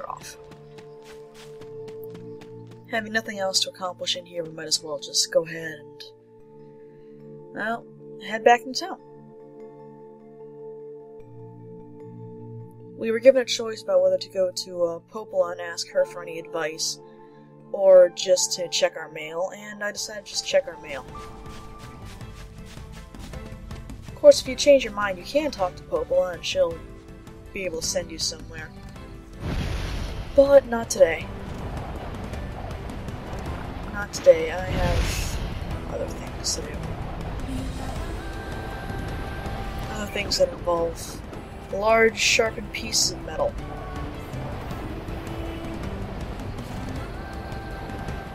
are off. Having nothing else to accomplish in here, we might as well just go ahead and, well, head back into town. We were given a choice about whether to go to Popola and ask her for any advice, or just to check our mail, and I decided to just check our mail. Of course, if you change your mind, you can talk to Popola and she'll be able to send you somewhere. But not today. Not today. I have other things to do. Other things that involve large, sharpened pieces of metal.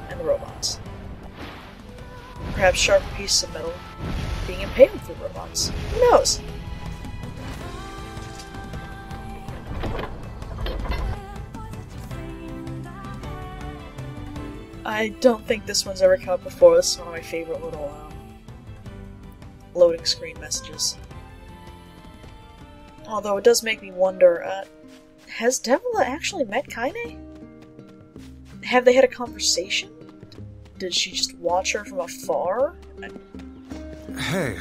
And the robots. Perhaps sharpened pieces of metal being impaled through robots. Who knows? I don't think this one's ever come up before. This is one of my favorite little loading screen messages. Although it does make me wonder, has Devila actually met Kaine? Have they had a conversation? Did she just watch her from afar? Hey.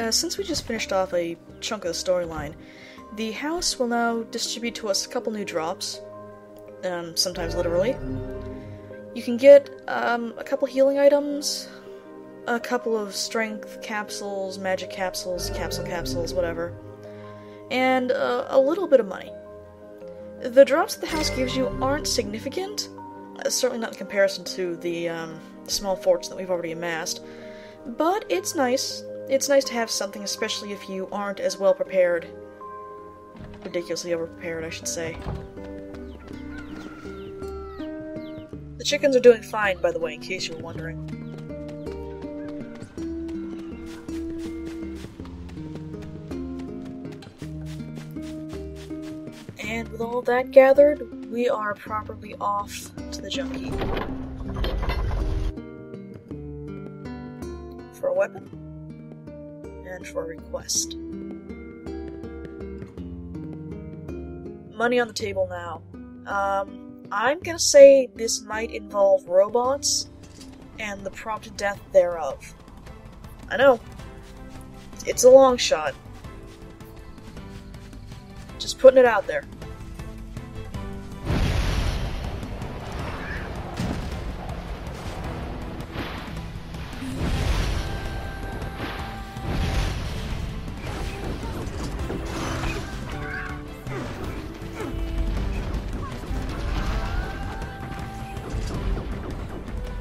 Since we just finished off a chunk of the storyline, the house will now distribute to us a couple new drops, sometimes literally. You can get a couple healing items, a couple of strength capsules, magic capsules, capsules, whatever, and a little bit of money. The drops that the house gives you aren't significant, certainly not in comparison to the small fortune that we've already amassed, but it's nice. It's nice to have something, especially if you aren't as well prepared. Ridiculously overprepared, I should say. The chickens are doing fine, by the way, in case you were wondering. And with all that gathered, we are properly off to the junkie. For a weapon? And for a request. Money on the table now. I'm gonna say this might involve robots and the prompt death thereof. I know. It's a long shot. Just putting it out there.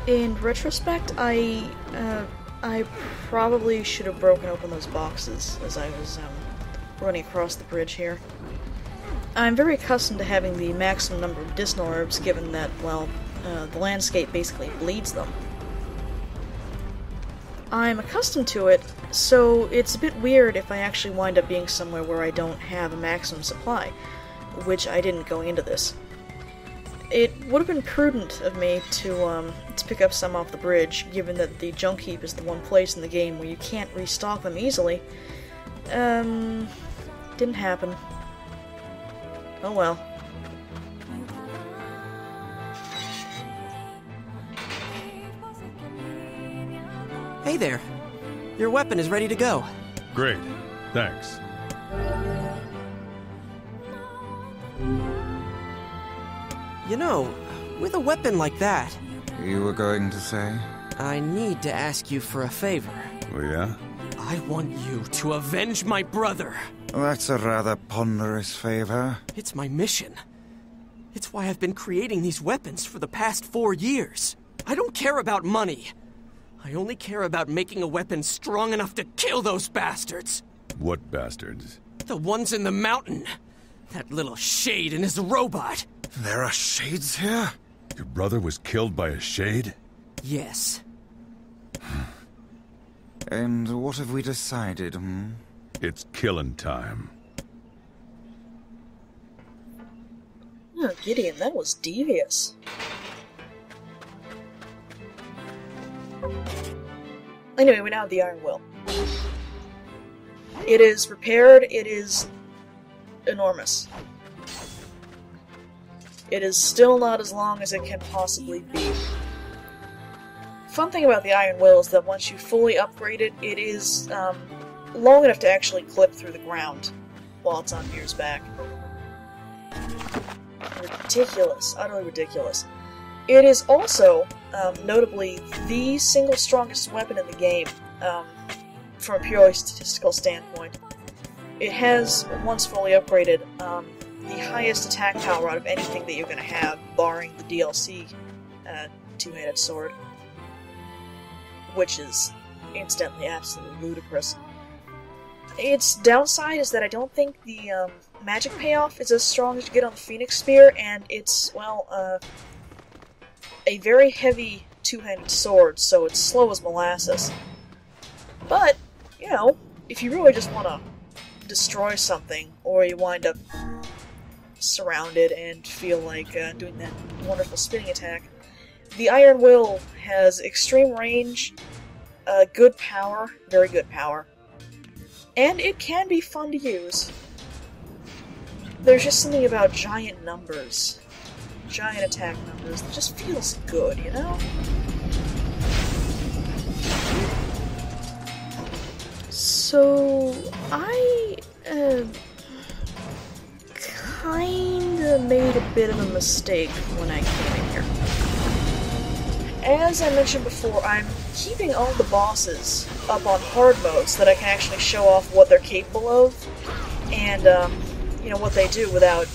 In retrospect, I probably should have broken open those boxes as I was running across the bridge here. I'm very accustomed to having the maximum number of medicinal herbs, given that, well, the landscape basically bleeds them. I'm accustomed to it, so it's a bit weird if I actually wind up being somewhere where I don't have a maximum supply, which I didn't going into this. It would have been prudent of me to pick up some off the bridge, given that the junk heap is the one place in the game where you can't restock them easily. Didn't happen. Oh well. Hey there. Your weapon is ready to go. Great. Thanks. You know, with a weapon like that... You were going to say? I need to ask you for a favor. Oh, yeah? I want you to avenge my brother. That's a rather ponderous favor. It's my mission. It's why I've been creating these weapons for the past 4 years. I don't care about money. I only care about making a weapon strong enough to kill those bastards. What bastards? The ones in the mountain. That little shade and his robot. There are shades here? Your brother was killed by a shade? Yes. And what have we decided, hmm? It's killing time. Oh, Gideon, that was devious. Anyway, we now have the Iron Will. It is repaired, it is enormous. It is still not as long as it can possibly be. Fun thing about the Iron Will is that once you fully upgrade it, it is long enough to actually clip through the ground while it's on Nier's back. Ridiculous. Utterly ridiculous. It is also, notably, the single strongest weapon in the game, from a purely statistical standpoint. It has, once fully upgraded, the highest attack power out of anything that you're going to have, barring the DLC two-handed sword. Which is, incidentally, absolutely ludicrous. Its downside is that I don't think the magic payoff is as strong as you get on the Phoenix Spear, and it's, well, a very heavy two-handed sword, so it's slow as molasses. But, you know, if you really just want to destroy something, or you wind up surrounded and feel like doing that wonderful spinning attack, the Iron Will has extreme range, good power, very good power, and it can be fun to use. There's just something about giant numbers, giant attack numbers, that just feels good, you know? So, I, kinda made a bit of a mistake when I came in here. As I mentioned before, I'm keeping all the bosses up on hard mode so that I can actually show off what they're capable of, and, you know, what they do without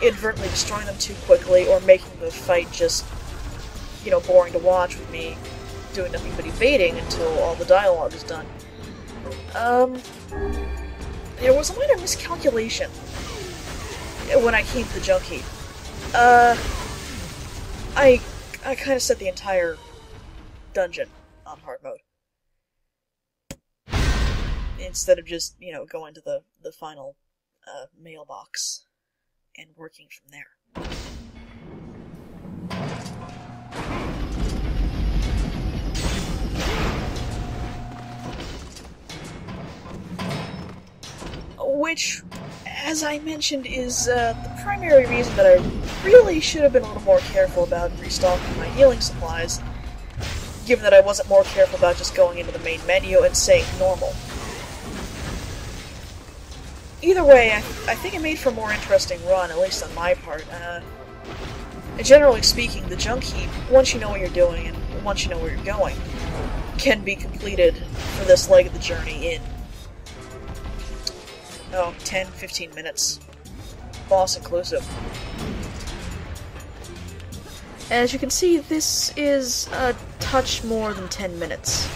inadvertently destroying them too quickly or making the fight just, you know, boring to watch with me doing nothing but evading until all the dialogue is done. There was a minor miscalculation when I came to the junk heap. I kind of set the entire dungeon on hard mode. Instead of just, you know, going to the final mailbox and working from there. Which, as I mentioned, is the primary reason that I really should have been a little more careful about restocking my healing supplies, given that I wasn't more careful about just going into the main menu and saying normal. Either way, I think it made for a more interesting run, at least on my part. Generally speaking, the junk heap, once you know what you're doing and once you know where you're going, can be completed for this leg of the journey in 10-15 minutes, boss inclusive. As you can see, this is a touch more than 10 minutes.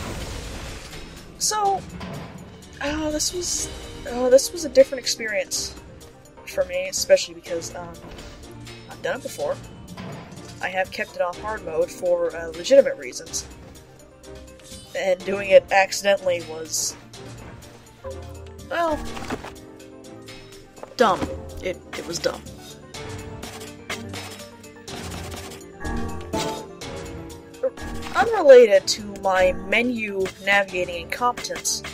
So, this was a different experience for me, especially because I've done it before. I have kept it on hard mode for legitimate reasons, and doing it accidentally was, well, dumb. It was dumb. Unrelated to my menu navigating incompetence,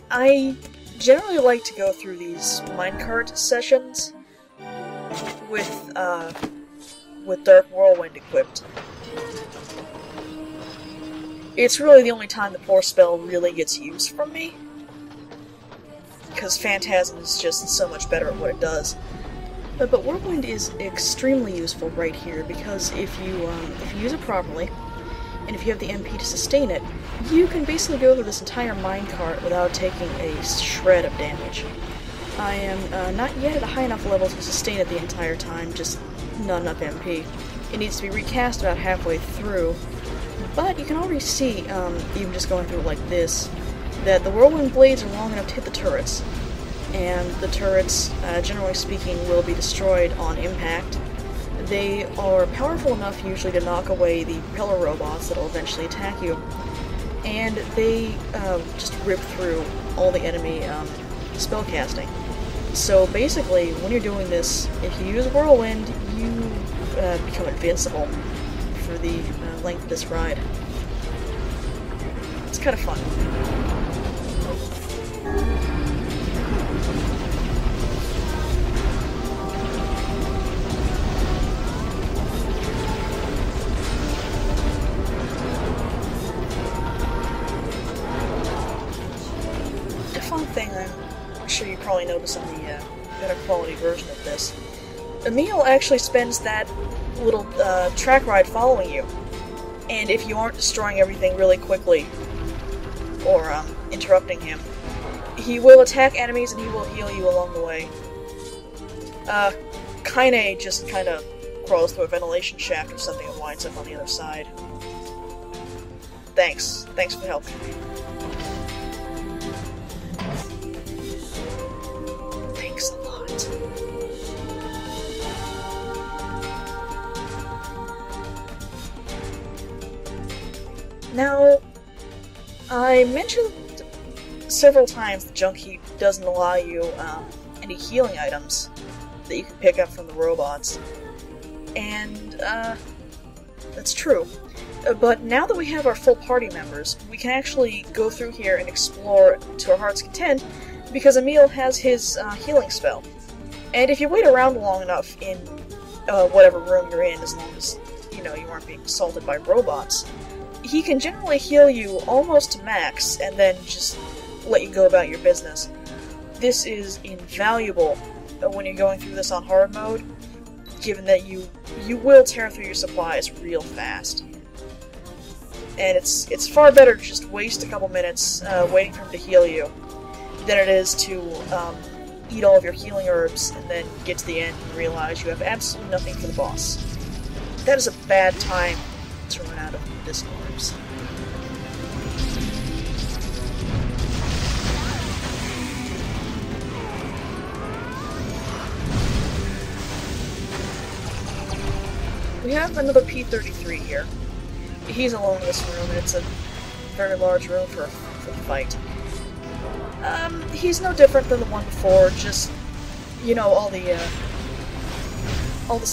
I generally like to go through these minecart sessions with Dark Whirlwind equipped. It's really the only time the poor spell really gets used from me, because Phantasm is just so much better at what it does. But Whirlwind is extremely useful right here, because if you use it properly, and if you have the MP to sustain it, you can basically go through this entire minecart without taking a shred of damage. I am not yet at a high enough level to sustain it the entire time, just not enough MP. It needs to be recast about halfway through, but you can already see, even just going through it like this, that the Whirlwind blades are long enough to hit the turrets, and the turrets, generally speaking, will be destroyed on impact. They are powerful enough usually to knock away the propeller robots that will eventually attack you, and they just rip through all the enemy spellcasting. So basically, when you're doing this, if you use Whirlwind, you become invincible for the length of this ride. It's kind of fun. A fun thing I'm sure you probably noticed on the better quality version of this, Emil actually spends that little track ride following you. And if you aren't destroying everything really quickly, or interrupting him, he will attack enemies and he will heal you along the way. Kaine just kind of crawls through a ventilation shaft or something and winds up on the other side. Thanks for the help, Kaine. Thanks a lot. Now, I mentioned several times the junk heap doesn't allow you any healing items that you can pick up from the robots, and that's true. But now that we have our full party members, we can actually go through here and explore to our heart's content, because Emil has his healing spell. And if you wait around long enough in whatever room you're in, as long as you aren't being assaulted by robots, he can generally heal you almost to max, and then just let you go about your business. This is invaluable when you're going through this on hard mode, given that you will tear through your supplies real fast. And it's far better to just waste a couple minutes waiting for him to heal you than it is to eat all of your healing herbs and then get to the end and realize you have absolutely nothing for the boss. That is a bad time to run out of disc orbs. We have another P-33 here. He's alone in this room, and it's a very large room for a fight. He's no different than the one before, just, all the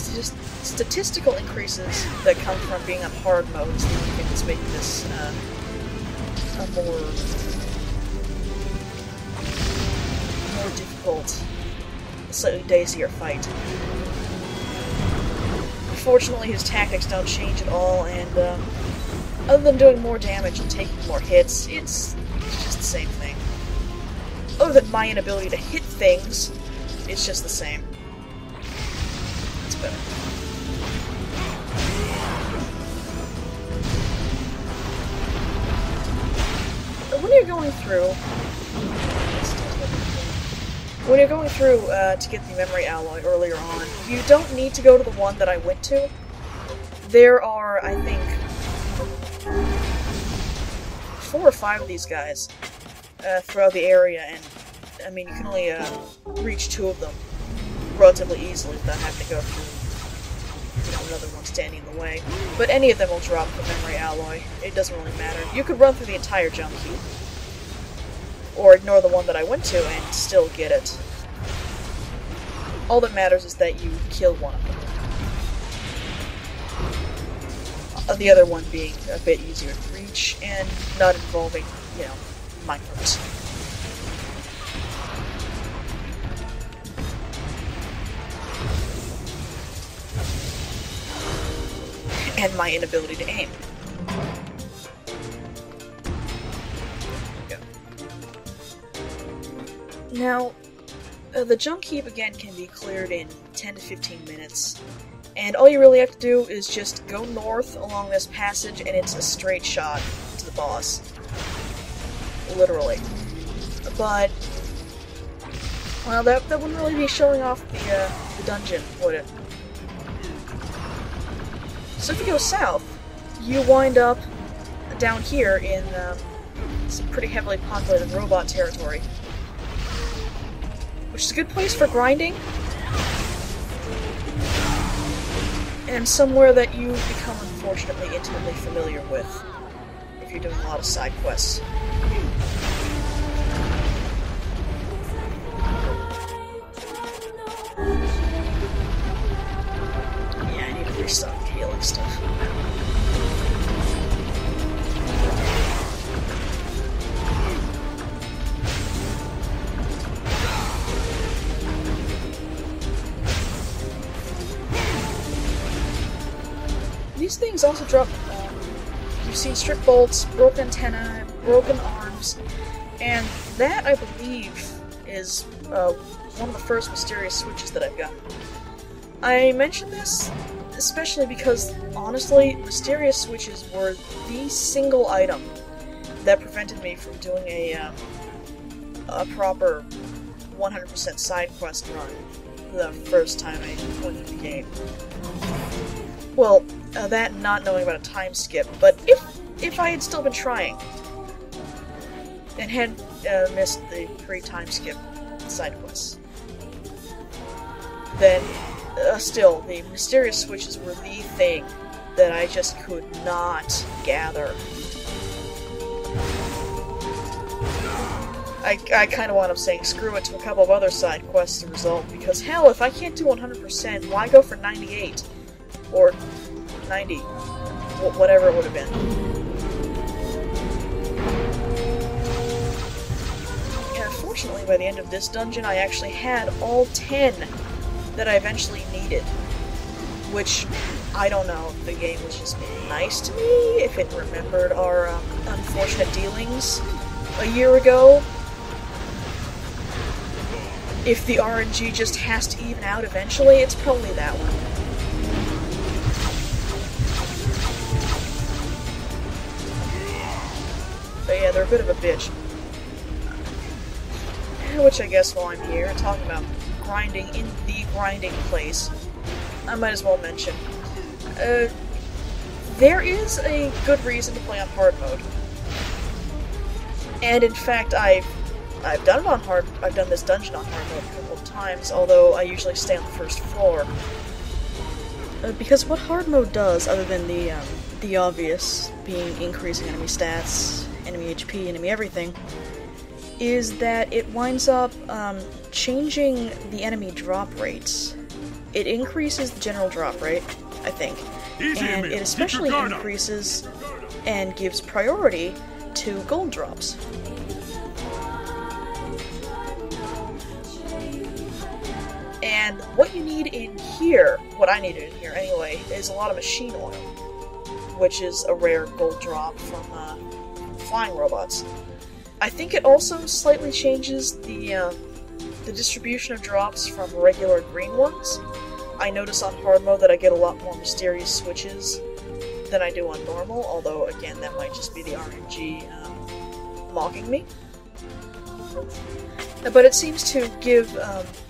statistical increases that come from being on hard mode is the only thing that's making this a more difficult, slightly daisier fight. Fortunately, his tactics don't change at all, and other than doing more damage and taking more hits, it's just the same thing. Other than my inability to hit things, it's just the same. It's better. When you're going through to get the memory alloy earlier on, you don't need to go to the one that I went to. There are, I think, 4 or 5 of these guys throughout the area, and I mean, you can only reach 2 of them relatively easily without having to go through another one standing in the way. But any of them will drop the memory alloy. It doesn't really matter. You could run through the entire junk heap, or ignore the one that I went to and still get it. All that matters is that you kill one of them. The other one being a bit easier to reach and not involving, micros. And my inability to aim. Now, the junk heap again can be cleared in 10 to 15 minutes, and all you really have to do is just go north along this passage, and it's a straight shot to the boss. Literally. But, well, that wouldn't really be showing off the dungeon, would it? So if you go south, you wind up down here in some pretty heavily populated robot territory, which is a good place for grinding, and somewhere that you become unfortunately intimately familiar with if you're doing a lot of side quests. Yeah, I need to restock healing stuff. These things also drop, you've seen strip bolts, broken antenna, broken arms, and that, I believe, is one of the first mysterious switches that I've gotten. I mention this especially because, honestly, mysterious switches were the single item that prevented me from doing a proper 100% side quest run the first time I went through the game. Well, that and not knowing about a time skip, but if I had still been trying, and had missed the pre-time skip side quests, then still, the mysterious switches were the thing that I just could not gather. I kind of wound up saying screw it to a couple of other side quests as a result, because hell, if I can't do 100%, why go for 98? Or 90, whatever it would have been. And unfortunately, by the end of this dungeon, I actually had all 10 that I eventually needed. Which, I don't know if the game was just being nice to me, if it remembered our unfortunate dealings a year ago. If the RNG just has to even out eventually, it's probably that one. But yeah, they're a bit of a bitch. Which I guess while I'm here, talking about grinding in the grinding place, I might as well mention. There is a good reason to play on hard mode. And in fact, I've done it on hard. I've done this dungeon on hard mode a couple of times, although I usually stay on the first floor. Because what hard mode does, other than the obvious being increasing enemy stats, enemy HP, enemy everything, is that it winds up changing the enemy drop rates. It increases the general drop rate, I think, and it especially increases and gives priority to gold drops. And what you need in here, what I needed in here anyway, is a lot of machine oil, which is a rare gold drop from flying robots. I think it also slightly changes the distribution of drops from regular green ones. I notice on hard mode that I get a lot more mysterious switches than I do on normal, although again that might just be the RNG mocking me. But it seems to give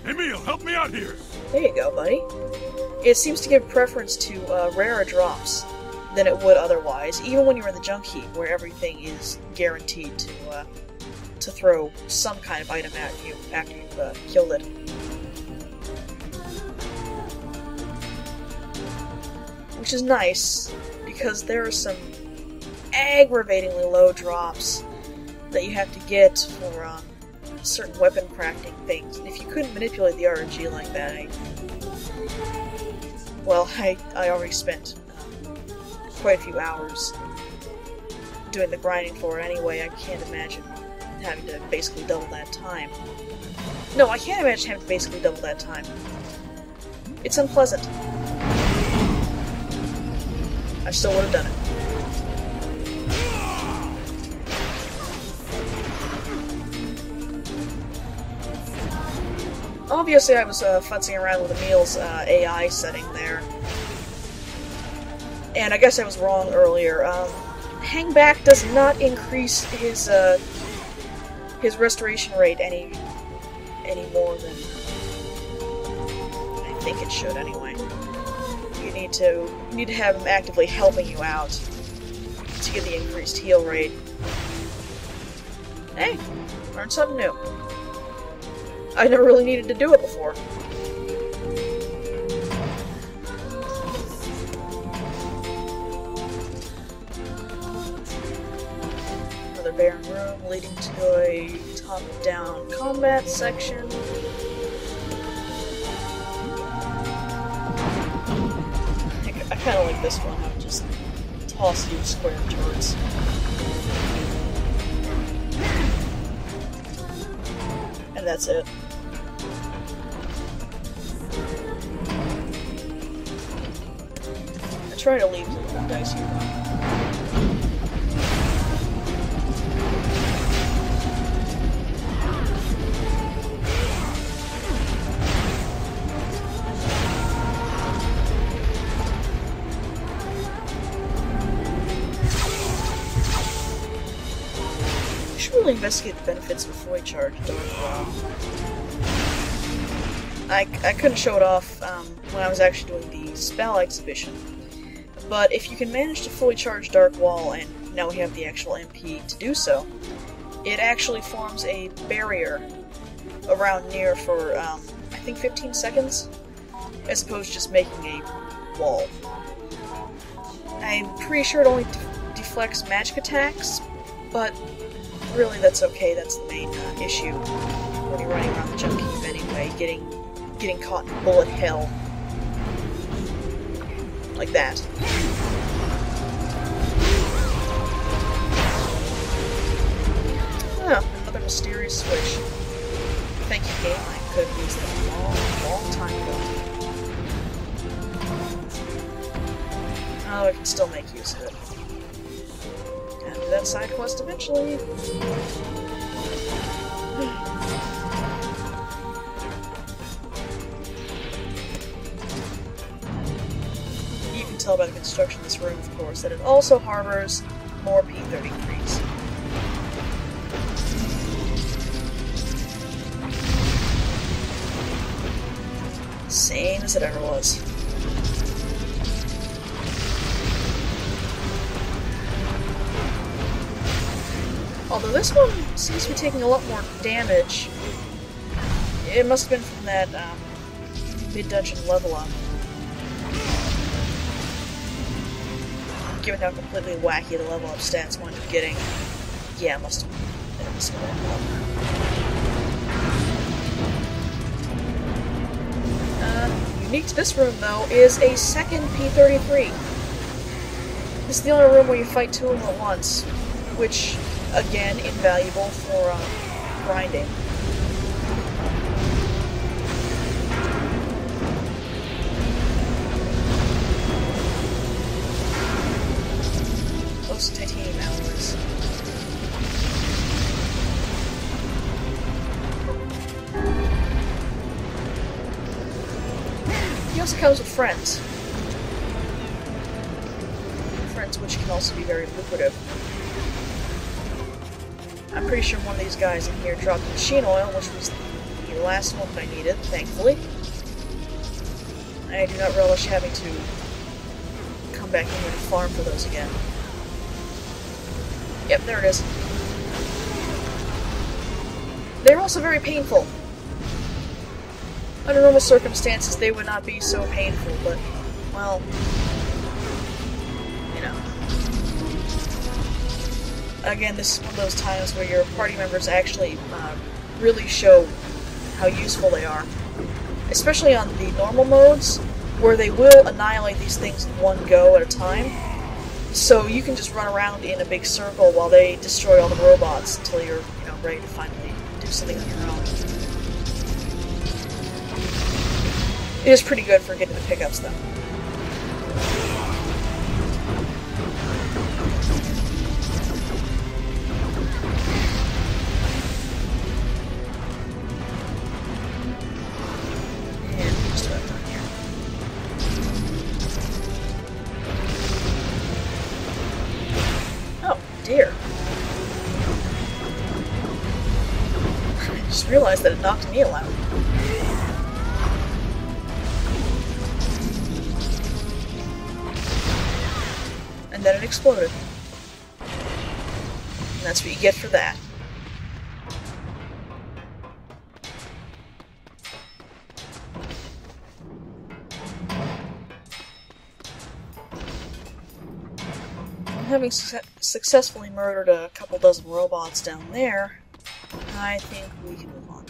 Emil, help me out here! There you go, buddy. It seems to give preference to rarer drops than it would otherwise, even when you're in the junk heap, where everything is guaranteed to throw some kind of item at you after you've killed it. Which is nice, because there are some aggravatingly low drops that you have to get for certain weapon crafting things, and if you couldn't manipulate the RNG like that, I already spent quite a few hours doing the grinding for it anyway. I can't imagine having to basically double that time. No, I can't imagine having to basically double that time. It's unpleasant. I still would have done it. Obviously, I was futzing around with Emil's AI setting there. And I guess I was wrong earlier. Hangback does not increase his restoration rate any more than I think it should anyway. You need to have him actively helping you out to get the increased heal rate. Hey, learned something new. I never really needed to do it before. barren room leading to a top-down combat section. I kind of like this one, how it just tosses you square turrets. And that's it. I try to leave the dice here though. Really investigate the benefits of a fully charged dark wall. I couldn't show it off when I was actually doing the spell exhibition, but if you can manage to fully charge dark wall, and now we have the actual MP to do so, it actually forms a barrier around Nier for I think 15 seconds, as opposed to just making a wall. I'm pretty sure it only deflects magic attacks, but really, that's okay. That's the main issue when you're running around the jump cube anyway, getting caught in bullet hell. Like that. Oh, another mysterious switch. Thank you, game. I could have used that a long time ago. Oh, I can still make use of it. Do that side quest eventually. You can tell by the construction of this room, of course, that it also harbors more P-33s. Same as it ever was. Although this one seems to be taking a lot more damage. It must have been from that mid-dungeon level up. Given how completely wacky the level up stats wound up getting. Yeah, it must have been this level up. Unique to this room, though, is a second P-33. This is the only room where you fight two of them at once, which, again, invaluable for grinding. Those titanium alloys. He also comes with friends. Friends which can also be very lucrative. I'm pretty sure one of these guys in here dropped machine oil, which was the last one that I needed, thankfully. I do not relish having to come back in here and farm for those again. Yep, there it is. They're also very painful. Under normal circumstances, they would not be so painful, but, well, you know. Again, this is one of those times where your party members actually really show how useful they are. Especially on the normal modes, where they will annihilate these things in one go at a time. So you can just run around in a big circle while they destroy all the robots until you're, ready to finally do something on your own. It is pretty good for getting the pickups, though. Dear. I just realized that it knocked me out. And then it exploded. And that's what you get for that. having successfully murdered a couple dozen robots down there, I think we can move on.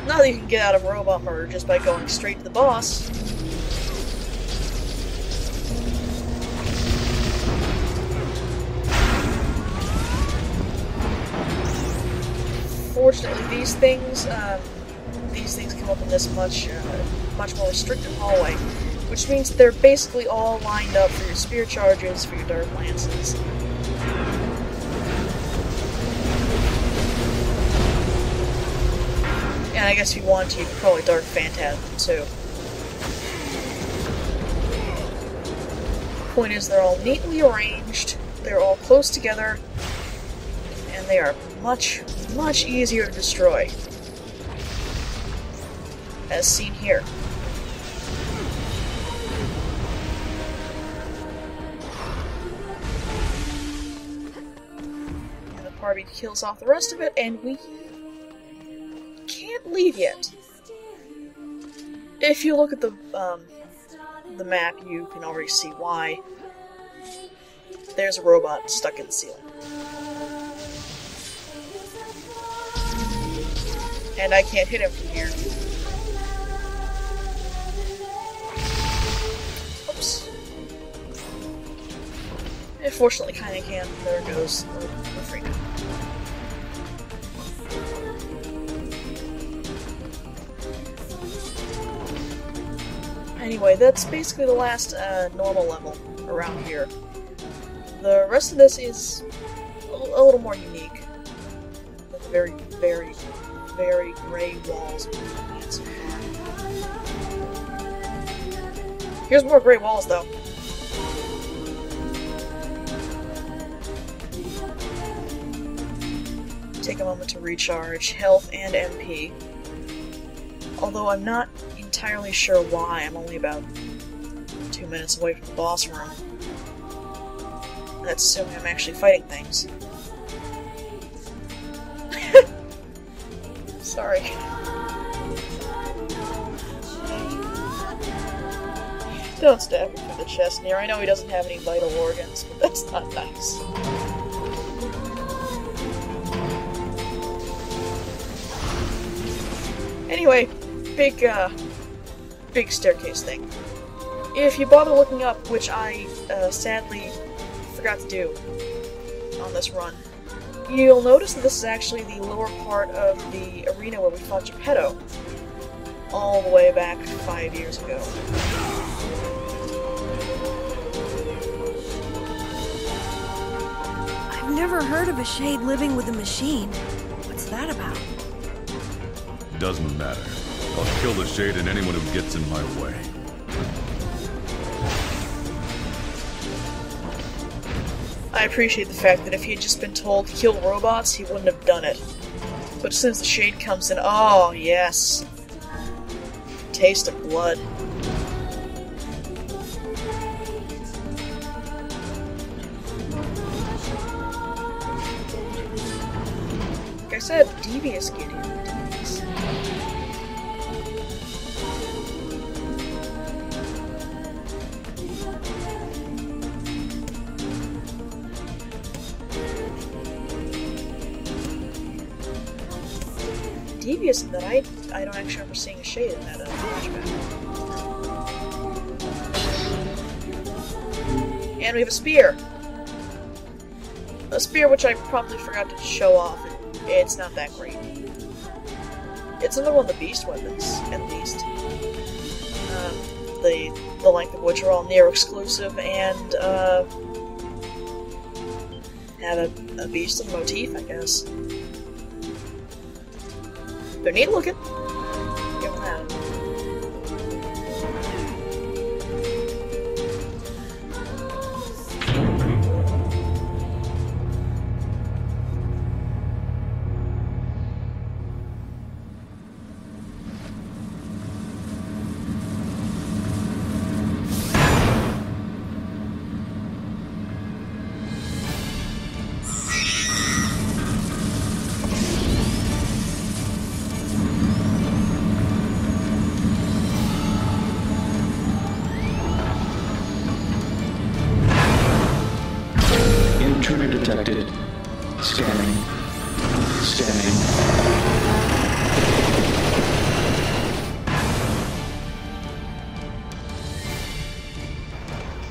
Now that you can get out of robot murder just by going straight to the boss. Fortunately, these things come up in this much more restricted hallway, which means they're basically all lined up for your spear charges, for your dark lances. And I guess if you want to, you could probably Dark Phantasm too. Point is, they're all neatly arranged, they're all close together, and they are much, much easier to destroy. As seen here. And the party kills off the rest of it, and we can't leave yet. If you look at the map, you can already see why. There's a robot stuck in the ceiling. And I can't hit him from here. Oops. Fortunately, kinda can. There it goes. We're free now. Anyway, that's basically the last normal level around here. The rest of this is a little more unique. With very, very, very gray walls. Here's more gray walls, though. Take a moment to recharge health and MP. Although I'm not entirely sure why. I'm only about 2 minutes away from the boss room. That's assuming I'm actually fighting things. Sorry. Don't stab him through the chest, Nier. I know he doesn't have any vital organs, but that's not nice. Anyway, big staircase thing. If you bother looking up, which I sadly forgot to do on this run, you'll notice that this is actually the lower part of the arena where we fought Geppetto, all the way back 5 years ago. I've never heard of a shade living with a machine. What's that about? Doesn't matter. I'll kill the Shade and anyone who gets in my way. I appreciate the fact that if he had just been told to kill robots, he wouldn't have done it. But since the Shade comes in, oh yes! Taste of blood. Like I said, devious Gideon. Devious. Devious in that I don't actually remember seeing a Shade in that flashback. And we have a spear! A spear which I probably forgot to show off. It's not that great. It's another one of the beast weapons, at least. The length of which are all Nier exclusive and have a beast of motif, I guess. They're neat looking. Give them that. detected. Scanning. Scanning.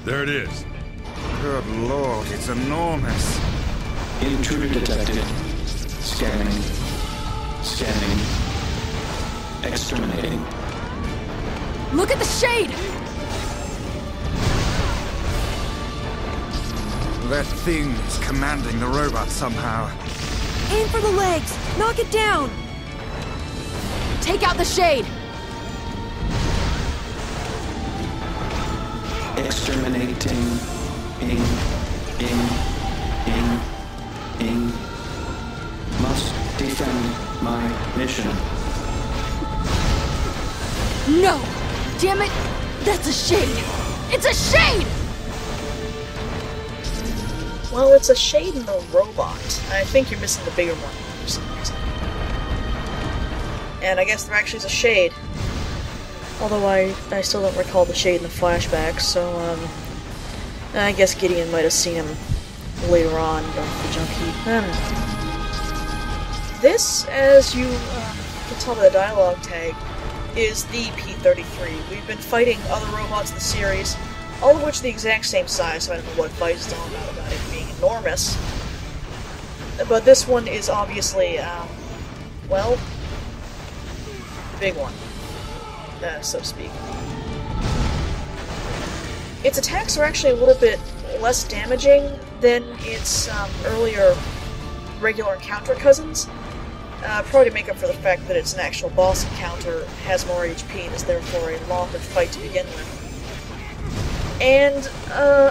There it is. Good lord, it's enormous. Intruder detected. Scanning. Scanning. Exterminating. Look at the shade! That thing is commanding the robot somehow. Aim for the legs! Knock it down! Take out the shade! Exterminating. Ing. Must defend my mission. No! Damn it! That's a shade! It's a shade! Well, it's a shade in the robot. I think you're missing the bigger one for some reason. And I guess there actually is a shade. Although I still don't recall the shade in the flashback, so, I guess Gideon might have seen him later on, the junkie. This, as you can tell by the dialogue tag, is the P-33. We've been fighting other robots in the series, all of which are the exact same size, so I don't know what Vice is all about it being enormous. But this one is obviously, well, the big one, so to speak. Its attacks are actually a little bit less damaging than its earlier regular encounter cousins. Probably to make up for the fact that it's an actual boss encounter, has more HP, and is therefore a longer fight to begin with. And,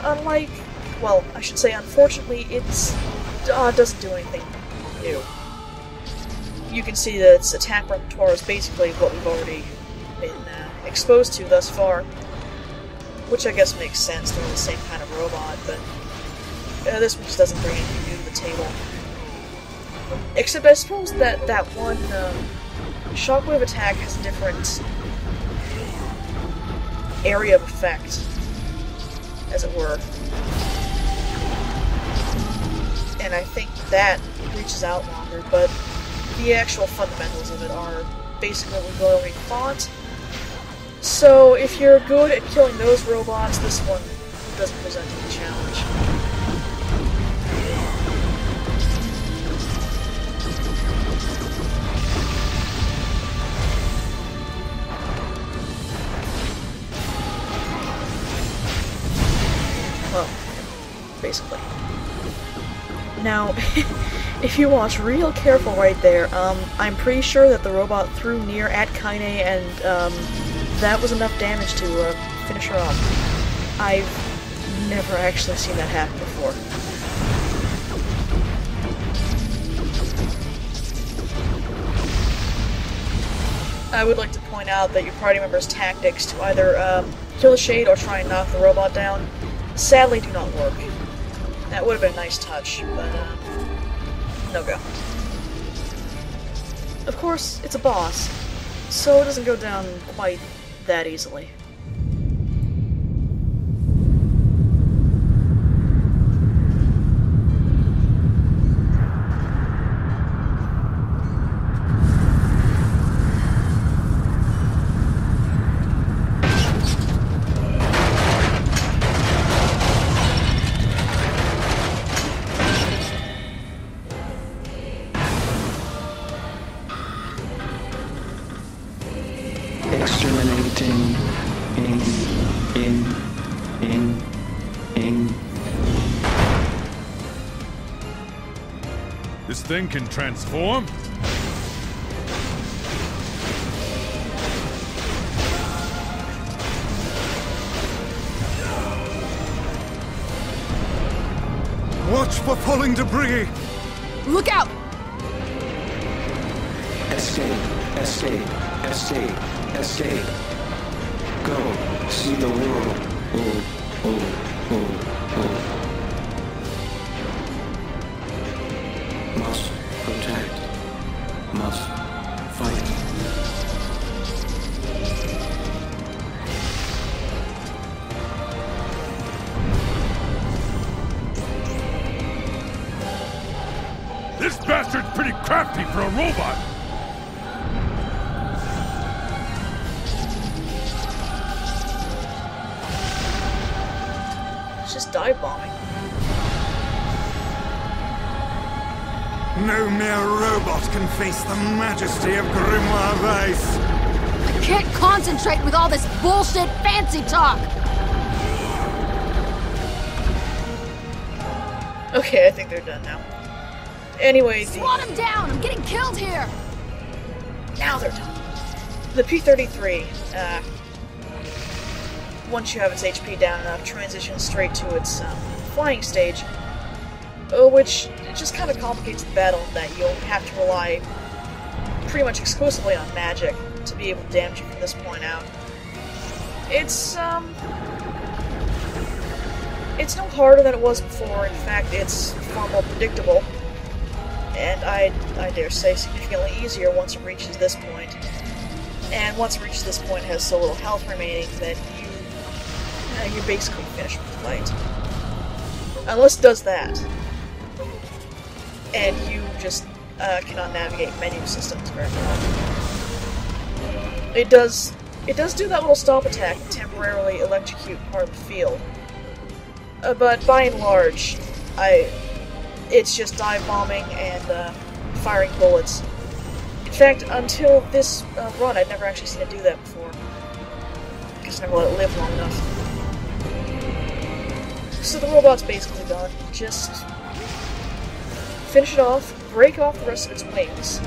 unlike, well, I should say unfortunately, it doesn't do anything new. You can see that its attack repertoire is basically what we've already been exposed to thus far, which I guess makes sense, they're the same kind of robot, but this one just doesn't bring anything new to the table. Except I suppose that one shockwave attack has a different area of effect, as it were. And I think that reaches out longer, but the actual fundamentals of it are basically what we've already fought. So if you're good at killing those robots, this one doesn't present any challenge. Well, basically. Now, if you watch real careful right there, I'm pretty sure that the robot threw Nier at Kaine, and that was enough damage to finish her off. I've never actually seen that happen before. I would like to point out that your party member's tactics to either kill the Shade or try and knock the robot down sadly do not work. That would have been a nice touch, but no go. Of course, it's a boss, so it doesn't go down quite that easily. Exterminating. This thing can transform? Watch for falling debris! Look out! Escape, escape, escape, escape. Go, see the world. Must protect. Must fight. crafty for a robot! It's just dive bombing. No mere robot can face the majesty of Grimoire Weiss. I can't concentrate with all this bullshit fancy talk! Okay, I think they're done now. Anyway, Swat him down! I'm getting killed here! now they're done. The P-33, once you have its HP down enough, transitions straight to its flying stage, which just kind of complicates the battle in that you'll have to rely pretty much exclusively on magic to be able to damage you from this point out. It's no harder than it was before. In fact, it's far more predictable, and I dare say significantly easier once it reaches this point. And once it reaches this point, it has so little health remaining that you're basically finished with the fight. Unless it does that, and you just cannot navigate menu systems very well. It does do that little stop attack and temporarily electrocute part of the field. But by and large, it's just dive bombing and firing bullets. In fact, until this run, I'd never actually seen it do that before. Because I never let it live long enough. So the robot's basically done. Just finish it off, break off the rest of its wings.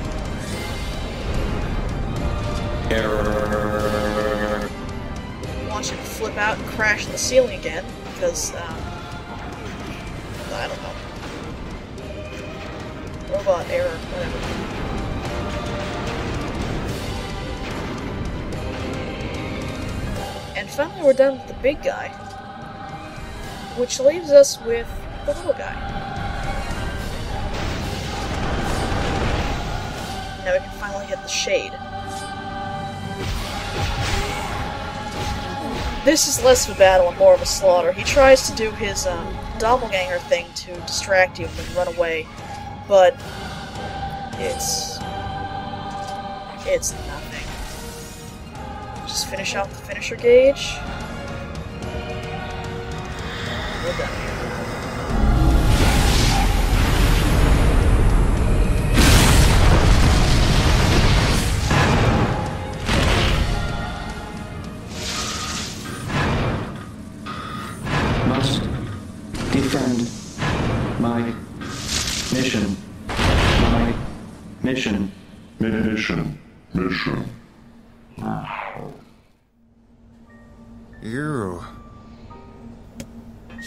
Error. Watch it flip out and crash in the ceiling again, because, I don't know. Robot error, whatever. And finally we're done with the big guy, which leaves us with the little guy. Now we can finally hit the shade. This is less of a battle and more of a slaughter. He tries to do his doppelganger thing to distract you and run away, but it's nothing. Just finish off the finisher gauge. We're done here. Must defend my mission. My mission. Mission. You.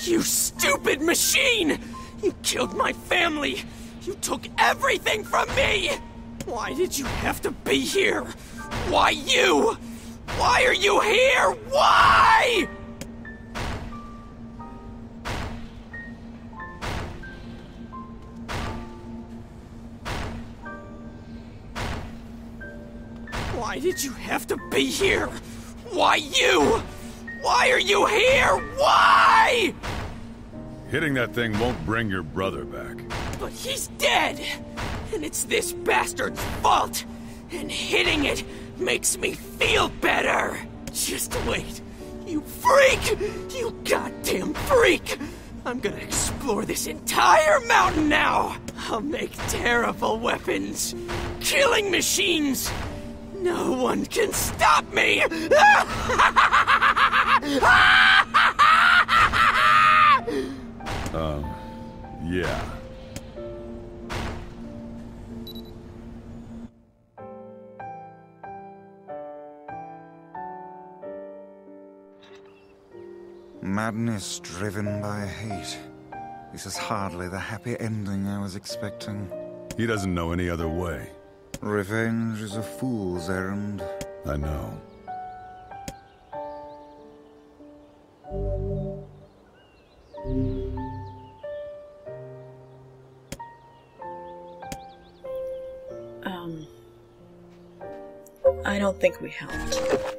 You stupid machine! You killed my family! You took everything from me! Why did you have to be here? Why you? Why are you here? Why? Why did you have to be here? Why you? Why are you here? Why? Hitting that thing won't bring your brother back. But he's dead! And it's this bastard's fault! And hitting it makes me feel better! Just wait. You freak! You goddamn freak! I'm gonna explore this entire mountain now! I'll make terrible weapons! Killing machines! No one can stop me! Yeah. Madness driven by hate. This is hardly the happy ending I was expecting. He doesn't know any other way. Revenge is a fool's errand. I know. I don't think we helped.